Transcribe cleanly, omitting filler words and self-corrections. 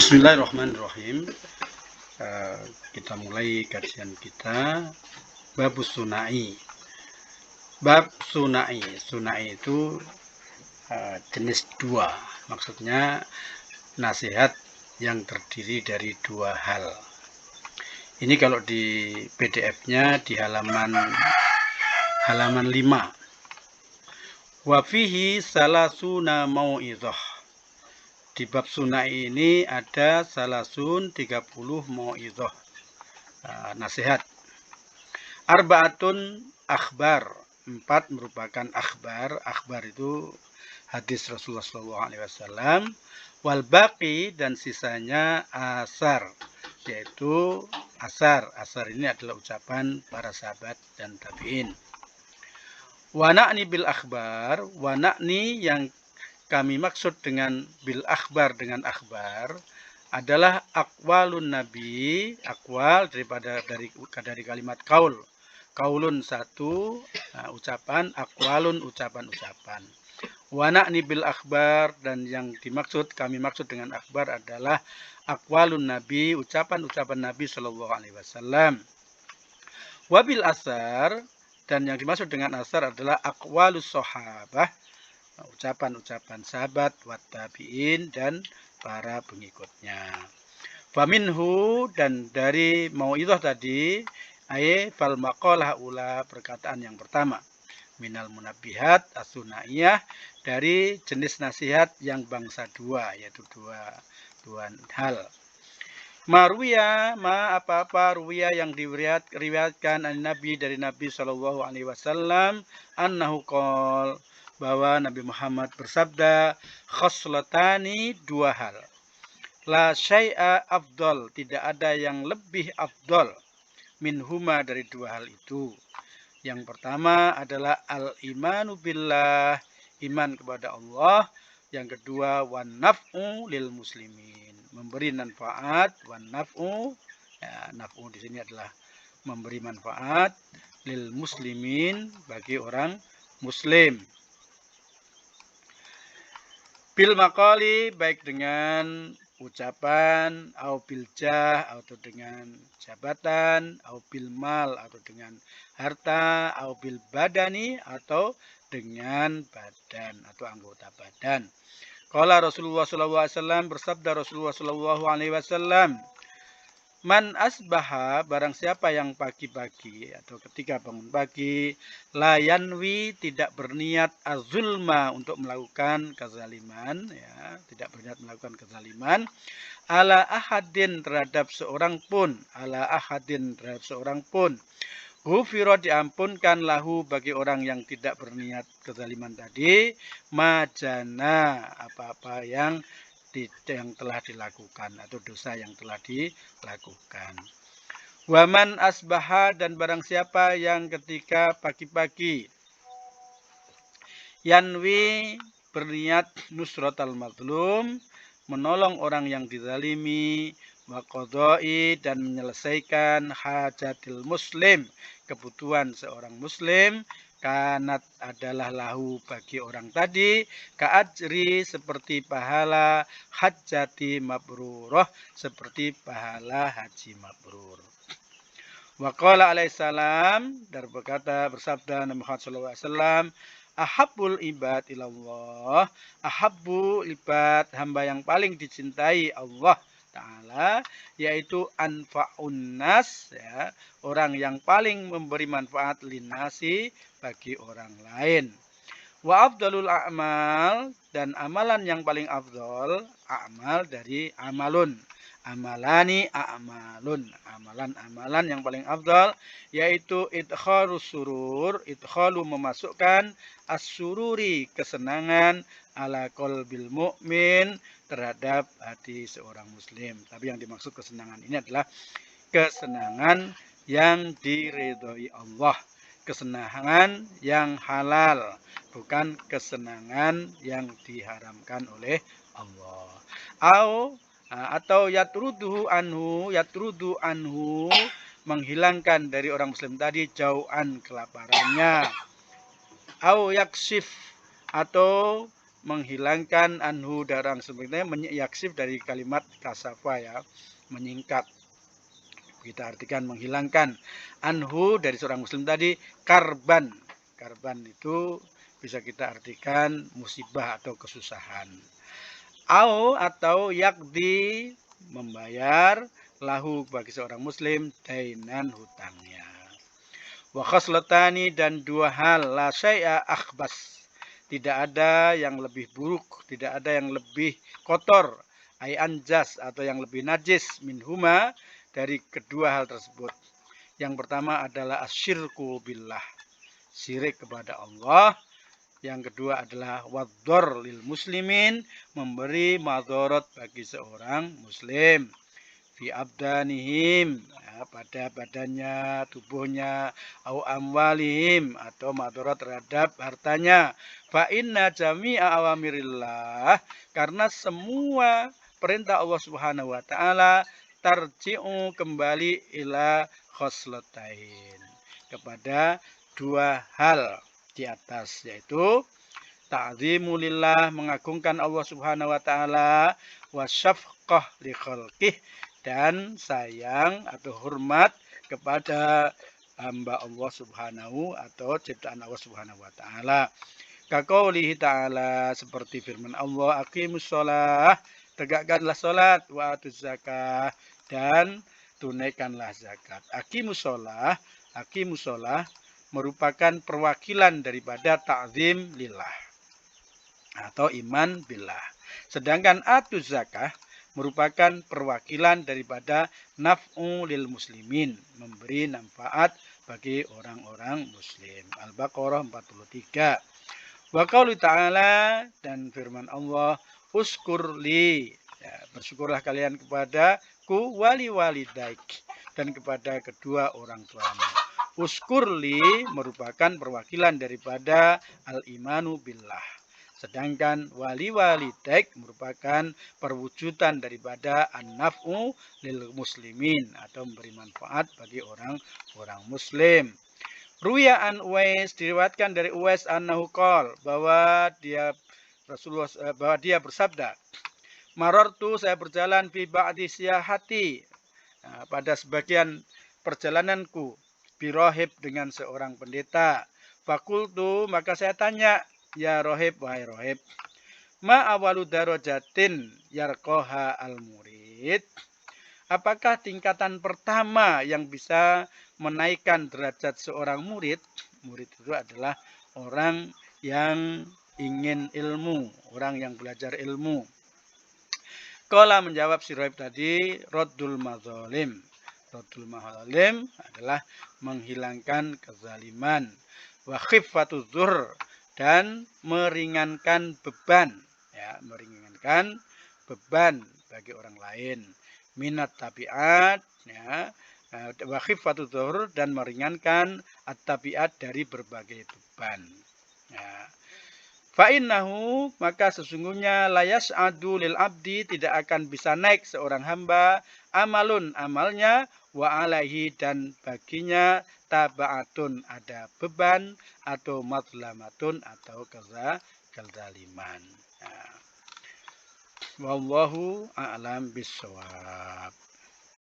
Bismillahirrahmanirrahim. Kita mulai kajian kita bab sunai. Bab sunai. Sunai itu jenis dua. Maksudnya nasihat yang terdiri dari dua hal. Ini kalau di PDF-nya di halaman 5. Wa fihi salasuna mau'izah. Di bab sunai ini ada salasun 30 mau'izah, nasihat. Arba'atun akhbar, 4 merupakan akhbar. Akhbar itu hadis Rasulullah SAW. Wal baqi, dan sisanya asar, yaitu asar. Asar ini adalah ucapan para sahabat dan tabi'in. Wa na'ni bil akhbar, wa na'ni yang kami maksud dengan bil akhbar, dengan akhbar adalah aqwalun nabi. Aqwal dari kalimat kaul. Kaulun satu, ucapan, aqwalun ucapan-ucapan. Wa na'ni bil akhbar, dan yang kami maksud dengan akhbar adalah aqwalun nabi, ucapan-ucapan Nabi sallallahu alaihi wasallam. Wa bil asar, dan yang dimaksud dengan asar adalah aqwalus sahabah, ucapan-ucapan sahabat, wat tabi'in, dan para pengikutnya. Faminhu, dan dari mau'izah tadi, fal maqalah ula, perkataan yang pertama, minal munabbihat as-sunaiyah, dari jenis nasihat yang bangsa dua, yaitu dua hal. Marwiya, apa-apa ruwiya yang diriwayatkan Nabi, dari Nabi sallallahu alaihi wasallam, annahu qol, bahwa Nabi Muhammad bersabda, khoslatani, dua hal, la syai'a afdal, tidak ada yang lebih afdal, minhuma, dari dua hal itu. Yang pertama adalah al-imanu billah, iman kepada Allah. Yang kedua, wan naf'u lil muslimin, memberi manfaat. Wan naf'u, naf'u di sini adalah memberi manfaat, lil muslimin, bagi orang muslim. Bil maqali, baik dengan ucapan, au bil jah, atau dengan jabatan, au bil mal, atau dengan harta, au bil badani, atau dengan badan atau anggota badan. Qala Rasulullah SAW, bersabda Rasulullah SAW, man asbaha, barang siapa yang pagi-pagi atau ketika bangun pagi, la yanwi, tidak berniat azulma, untuk melakukan kezaliman, tidak berniat melakukan kezaliman, ala ahadin, terhadap seorang pun, ghufira, diampunkan, lahu, bagi orang yang tidak berniat kezaliman tadi, majana, apa-apa yang telah dilakukan, atau dosa yang telah dilakukan. Waman asbaha, dan barang siapa yang ketika pagi-pagi yanwi, berniat nusratal mazlum, menolong orang yang dizalimi, wa qadai, dan menyelesaikan hajatil muslim, kebutuhan seorang muslim, kanat, adalah lahu, bagi orang tadi, ka'ajri, seperti pahala hajjati mabrurah, seperti pahala haji mabrur. Wa qala alaihissalam, dan bersabda Nabi Muhammad SAW, ahabbul ibad ilallah, ahabbu ibad, hamba yang paling dicintai Allah Ta'ala, yaitu anfa'un nas, orang yang paling memberi manfaat, linasi, bagi orang lain. Wa afdalul a'mal, dan amalan yang paling afdal, a'mal dari amalun, amalani a'malun, amalan yang paling afdal, yaitu idkhalus surur, idkhalu, memasukkan, as-sururi, kesenangan, ala qalbil mu'min, terhadap hati seorang muslim. Tapi yang dimaksud kesenangan ini adalah kesenangan yang diridhoi Allah, kesenangan yang halal, bukan kesenangan yang diharamkan oleh Allah. Atau yatrudu anhu, menghilangkan dari orang muslim tadi jauhan, kelaparannya. Au yaksif, atau menghilangkan anhu darang sebenarnya yaksif dari kalimat kasafa ya, menyingkat. Kita artikan menghilangkan anhu dari seorang muslim tadi karban. Karban itu bisa kita artikan musibah atau kesusahan. Atau yakdi membayar lahu bagi seorang muslim dainan hutangnya. Wa khaslatani dan dua hal la syai'a akhbas. Tidak ada yang lebih buruk, tidak ada yang lebih kotor, ay anjas atau yang lebih najis minhuma dari kedua hal tersebut. Yang pertama adalah asyirku billah, syirik kepada Allah. Yang kedua adalah wadzor lil muslimin, memberi madorot bagi seorang muslim. Fi abdanihim, ya, pada badannya, tubuhnya, au amwalihim, atau madorot terhadap hartanya. Fa inna jami'a awamirillah, karena semua perintah Allah Subhanahu wa taala tarji'u kembali ila khoslatain, kepada dua hal di atas, yaitu ta'zimulillah, mengagungkan Allah Subhanahu wa taala, wa syafqah li khalqih, dan sayang atau hormat kepada hamba Allah Subhanahu atau ciptaan Allah Subhanahu wa taala. Kaqaulihi ta'ala, seperti firman Allah, aqimus shalah, tegakkanlah salat, wa atuz zakah, dan tunaikanlah zakat. Aqimus shalah merupakan perwakilan daripada ta'zim lillah atau iman billah. Sedangkan atuz zakah merupakan perwakilan daripada naf'u lil muslimin, memberi manfaat bagi orang-orang muslim. Al-Baqarah 43. Wa qaulu ta'ala, dan firman Allah, uskurli, ya, bersyukurlah kalian kepadaku, wali walidaik, dan kepada kedua orang tuamu. Uskurli merupakan perwakilan daripada al-imanu billah. Sedangkan wali walidaik merupakan perwujudan daripada an-naf'u lil muslimin, atau memberi manfaat bagi orang-orang muslim. Ruya an Uwais, diriwayatkan dari Uwais annahu qol, bahwa dia bersabda, marartu, saya berjalan fi ba'di siyahati, pada sebagian perjalananku, birohib, dengan seorang pendeta. Fakultu, maka saya tanya, ya rohib, wahai rohib, ma awalu darajatin yarqaha al-murid, apakah tingkatan pertama yang bisa menaikkan derajat seorang murid? Murid itu adalah orang yang ingin ilmu, orang yang belajar ilmu. Qala, menjawab si rohib tadi, raddul madzalim. Raddul madzalim adalah menghilangkan kezaliman. Wa khiffatuz dzur, dan meringankan beban, ya, meringankan beban bagi orang lain. Minat tabiat, ya, wa khiffatuz dzur, dan meringankan at-tabiat dari berbagai beban. Ya. Fa innahu, maka sesungguhnya layas adu lil abdi, tidak akan bisa naik seorang hamba, amalun, amalnya, wa alaihi, dan baginya tabaatun, ada beban, atau mazlamatun, atau kezaliman. Wallahu a'lam bishawab.